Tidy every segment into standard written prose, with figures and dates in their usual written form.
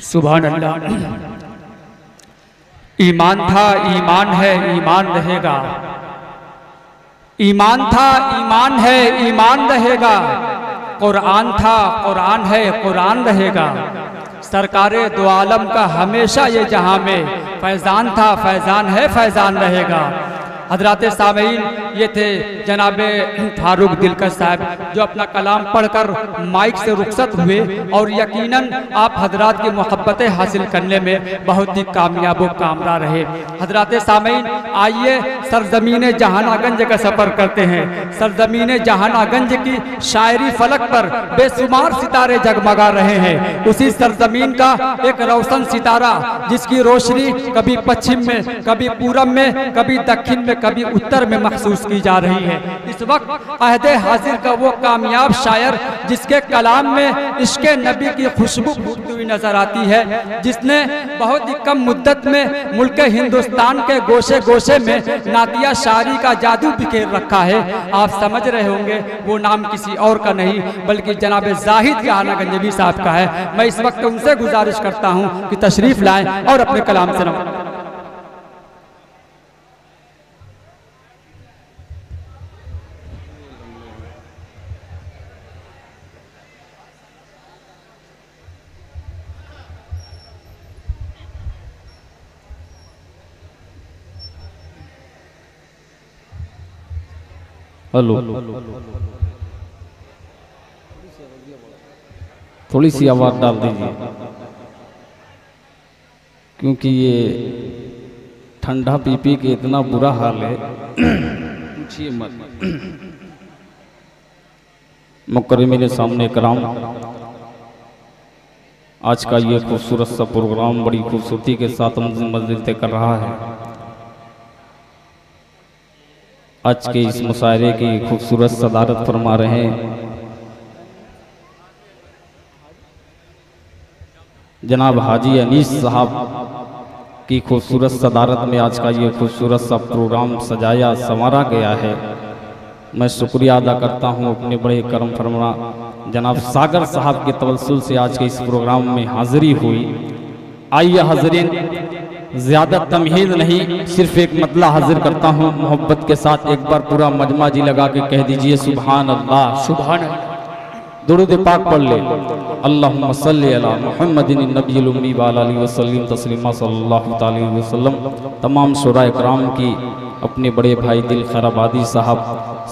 सुभान अल्लाह। ईमान था, ईमान है, ईमान रहेगा। ईमान था, ईमान है, ईमान रहेगा। कुरान था, कुरान है, कुरान रहेगा। सरकारे दो आलम का हमेशा ये जहां में फैज़ान था, फैज़ान है, फैज़ान रहेगा। हजरात सामीन ये थे जनाब फारूक दिलकश साहब, जो अपना कलाम पढ़कर माइक से रुखसत हुए और यकीनन आप हजरात की मोहब्बतें हासिल करने में बहुत ही कामयाब व कामयाब रहे। हजरात सामीन आइए सरजमीन जहानागंज का सफ़र करते हैं। सरजमीन जहानागंज की शायरी फलक पर बेशुमार सितारे जगमगा रहे हैं। उसी सरजमीन का एक रोशन सितारा जिसकी रोशनी कभी पश्चिम में, कभी पूरब में, कभी दक्षिण में, कभी उत्तर में महसूस की जा रही है। इस वक्त अहदे हाजिर का वो कामयाब शायर जिसके कलाम में इश्क़े नबी की खुशबू फूटती हुई नजर आती है, जिसने बहुत ही कम मुद्दत में मुल्क हिंदुस्तान के गोशे गोशे में नातिया शायरी का जादू बिखेर रखा है। आप समझ रहे होंगे वो नाम किसी और का नहीं बल्कि जनाब जाहिद जहानागंजवी साहब का है। मैं इस वक्त उनसे गुजारिश करता हूँ कि तशरीफ लाएं और अपने कलाम से नवाजें। हेलो, थोड़ी सी आवाज़ डाल दीजिए क्योंकि ये ठंडा पी पी के इतना बुरा हाल है, पूछिए मत। मुकर्रम मेरे सामने कराम, आज का ये खूबसूरत सा प्रोग्राम बड़ी खूबसूरती के साथ मंजिल तय कर रहा है। आज के इस मुशायरे की खूबसूरत सदारत फरमा रहे हैं जनाब हाजी अनीस साहब की खूबसूरत सदारत में आज का ये खूबसूरत सा प्रोग्राम सजाया संवारा गया है। मैं शुक्रिया अदा करता हूँ अपने बड़े करम फरमा जनाब सागर साहब के तवस्सुल से आज के इस प्रोग्राम में हाजिरी हुई। आइए हाज़रीन, ज़्यादा तमहीद नहीं, सिर्फ एक मतला हाजिर करता हूँ मोहब्बत के साथ। एक बार पूरा मजमा जी लगा के कह दीजिए सुभान अल्लाह, सुभान अल्लाह। दुरूद पाक पढ़ ले। अल्लाहुम्मा सल्ली अला मुहम्मदिन नबिय्यिल उम्मी व अला आलिहि वसल्लम तस्लीमा सल्लल्लाहु अलैहि वसल्लम। तमाम शुराए किराम की अपने बड़े भाई दिल खैराबादी साहब,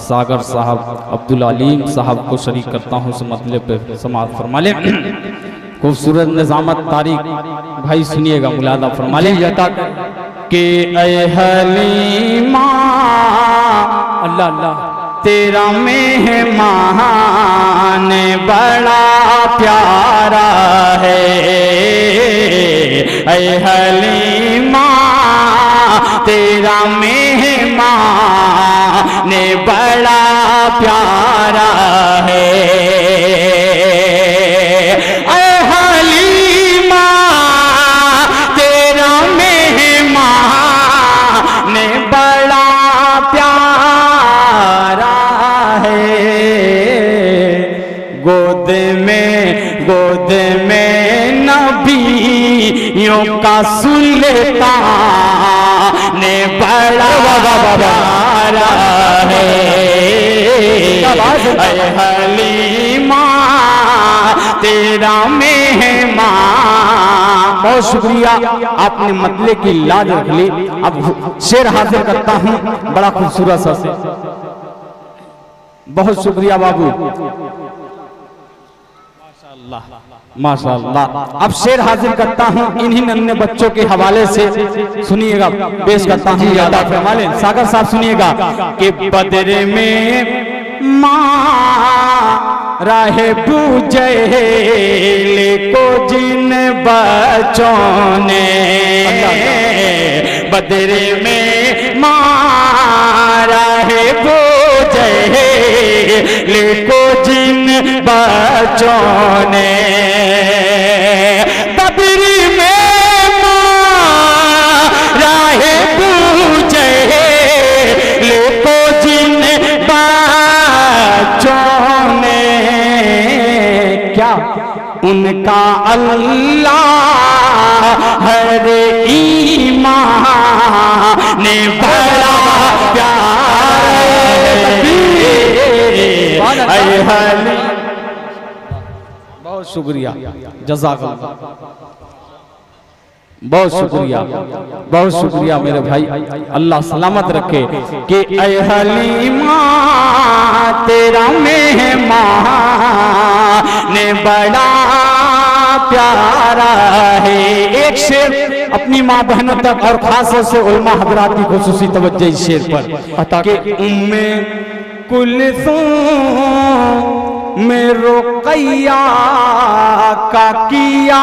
सागर साहब, अब्दुल अलीम साहब को शरीक करता हूँ इस मतले पे समाअत फरमा ले। खूबसूरत निज़ामत तारीख भाई सुनिएगा, मुलादा फरमा ले के ऐ हलीमा अल्लाह अल्लाह तेरा मेहमान बड़ा प्यारा है। ऐ हलीमा तेरा मेहमान बड़ा प्यारा है। गोद में नबियों का सुल्तान बड़ा प्यारा है। ऐ हलीमा तेरा मेहमान। बहुत शुक्रिया, आपने मतले की लाज रख ली। अब शेर हाजिर करता हूँ बड़ा खूबसूरत सा से। बहुत शुक्रिया बाबू, माशाअल्लाह। अब शेर हाजिर करता हूँ इन्हीं नन्हे बच्चों के हवाले से, सुनिएगा। पेश करता हूँ सागर साहब, सुनिएगा कि बदरे में माँ राहे बूझे को जिन बच्चों ने, बदरे में माँ राहे बूझे को जिन बच्चों ने, बदरी में माँ राहे बूझे को जिन बच्चों ने, क्या उनका अल्लाह शुक्रिया, जज़ाकल्लाह, बहुत शुक्रिया, बहुत शुक्रिया मेरे भाई, अल्लाह सलामत रखे। कि ऐ हलीमा तेरा मेहमान ने बड़ा प्यारा है। एक शेर अपनी माँ बहनों तक और खास तौर से उलमा हजरात की खुसूसी तवज्जो इस शेर पर कि उम्मे कुलसूम में रुक़ैया का किया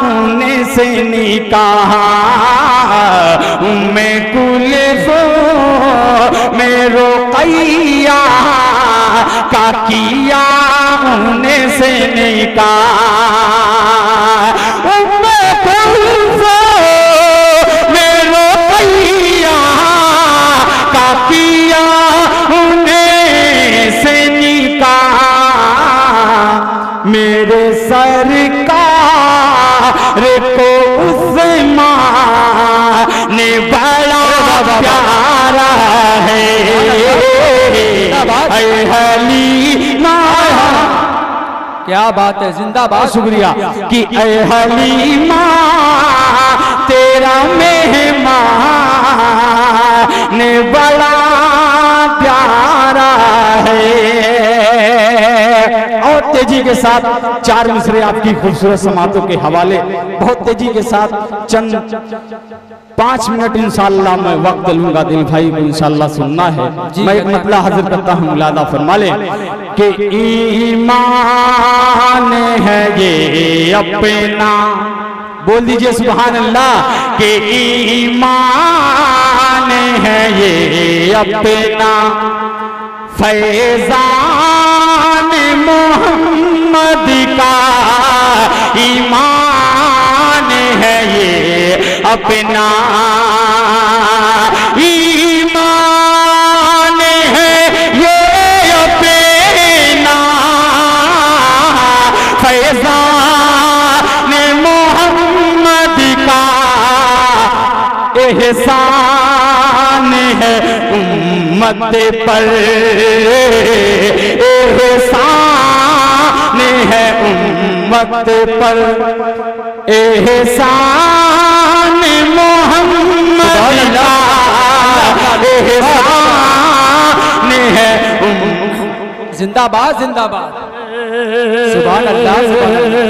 उने से निकाह, उम्मे कुलसूम में रुक़ैया का किया उने से निकाह, उम्मे कुलसूम में रुक़ैया का किया उने से निकाह, मेरे सरकार को उस्मान ने बड़ा प्यारा है। ऐ हलीमा, क्या बात है, जिंदाबाद, शुक्रिया। कि ऐ हलीमा तेरा मेहमान ने बड़ा प्यारा है। और तेजी के साथ चार मिसरे आपकी खूबसूरत समातों के हवाले, बहुत तेजी के साथ चंद 5 मिनट इंशाअल्लाह मैं वक्त लूंगा, दिल भाई को इंशाअल्लाह सुनना है। मैं एक मतला हाजिर करता हूँ, मुलादा फरमा ले कि ईमान है ये अपना, बोल दीजिए सुभान अल्लाह, कि ईमान है ये अपना, फैज़ान मोहम्मद का ईमान है ये अपना, ईमान है ये अपना, फैज़ान मोहम्मद का एहसान है उम्मत पर, एहसान है उम्मत पर, एहसान मोहम्मद का एहसान है। जिंदाबाद, जिंदाबाद, सुभान अल्लाह, सुभान अल्लाह,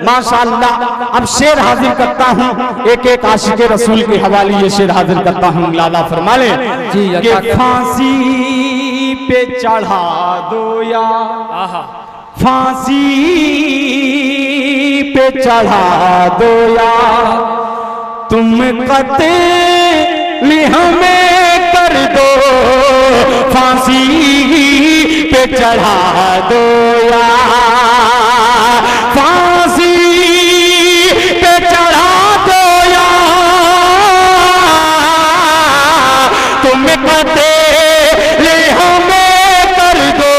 माशाअल्लाह। अब शेर हाजिर करता हूँ, एक एक आशिक रसूल के हवाले ये शेर हाजिर करता हूँ, लाला फरमा ले जी। कि फांसी पे चढ़ा दो या, फांसी पे चढ़ा दो या, तुम कत्ल हमें कर दो, फांसी पे चढ़ा दो या, फांसी पे चढ़ा दो या, तुम कत्ल हमें कर दो,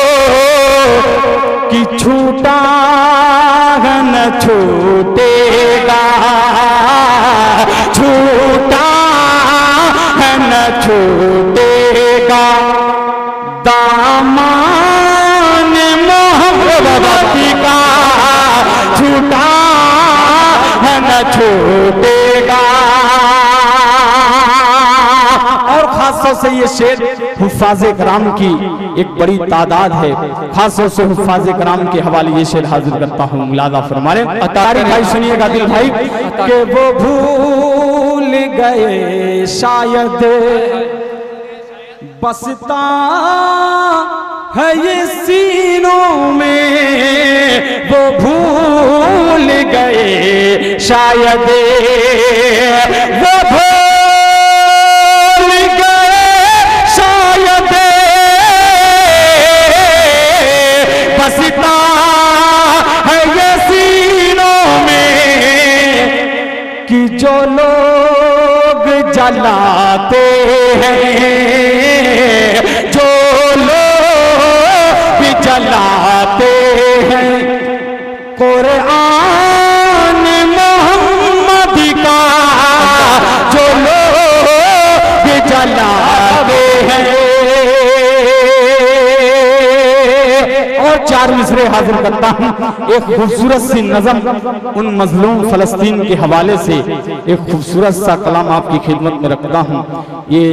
कि छूटा है न छूटेगा, छूटा है न छूटेगा, दामन मोहब्बत का छूटा है न छूटेगा। और खासतौर से ये शेर हुफ़ाज़े कराम की एक बड़ी तादाद है, खासतौर से हुफ़ाज़े कराम के हवाले ये शेर हाजिर करता हूँ, मुलादा फरमाने। अतारी भाई सुनिएगा दिल भाई, कि वो भूल गए शायद बसता है ये सीनों में, वो भूल गए शायद, वो भूल गए शायद, बसता है ये सीनों में, कि जो लोग जलाते हैं, जो लोग जलाते हैं कुरान मोहम्मद का, जो लोग जलाते हैं। और चार मिसरे हाजिर करता हूँ। एक खूबसूरत सी नज़म उन मजलूम फ़लस्तीन के हवाले से, एक खूबसूरत सा कलाम आपकी खिदमत में रखता हूँ। ये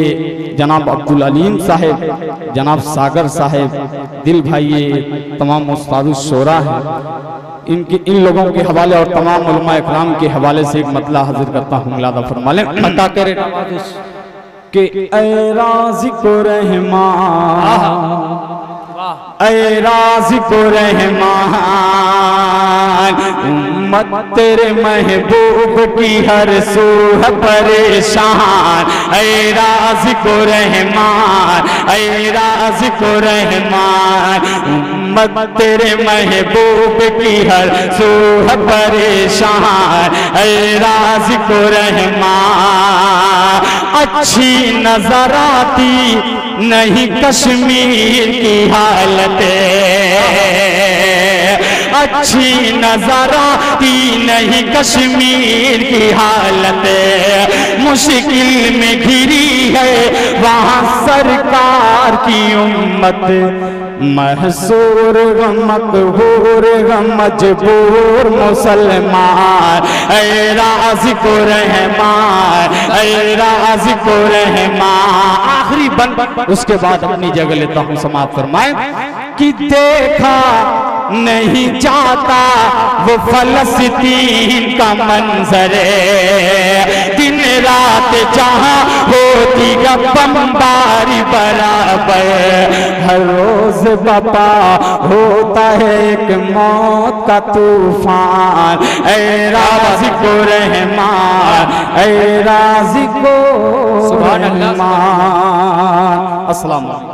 जनाब अब्दुल अलीम साहब, जनाब सागर साहब, दिल भाई, ये तमाम उस्ताद शोरा हैं, इन लोगों के हवाले और तमाम उलमा इकराम के हवाले से एक मतला हाजिर करता हूँ। मिलादा फरमा लें अता करे कि ऐ राज़िक़ो रहमान, ऐ राज़िक़ो रहमान, उम्मत तेरे महबूब की हर सू है परेशान। ऐ राज़िक़ो रहमान, ऐ राज़िक़ो रहमान, उम्मत तेरे महबूब की हर सू है परेशान। ऐ राज़िक़ो रहमान, अच्छी नजर आती नहीं कश्मीर की हालतें, अच्छी नजर आती नहीं कश्मीर की हालतें, मुश्किल में घिरी है वहाँ सरकार की उम्मत, महसूर मकबूर मजबूर मुसलमान। ऐ राज़िक़ो रहमान, ऐ राज़िक़ो रहमान। आखिरी बंद उसके बाद अपनी जगह लेता हूँ, समाप्त फरमाए कि देखा नहीं जाता वो फ़लस्तीन का मंजरे, दिन रात जहाँ होती बमबारी बराबर, हर रोज बपा होता है एक मौत का तूफान। ऐ राज़िक़ो रहमान, ऐ राज़िक़ो रहमान। अस्सलाम वालेकुम।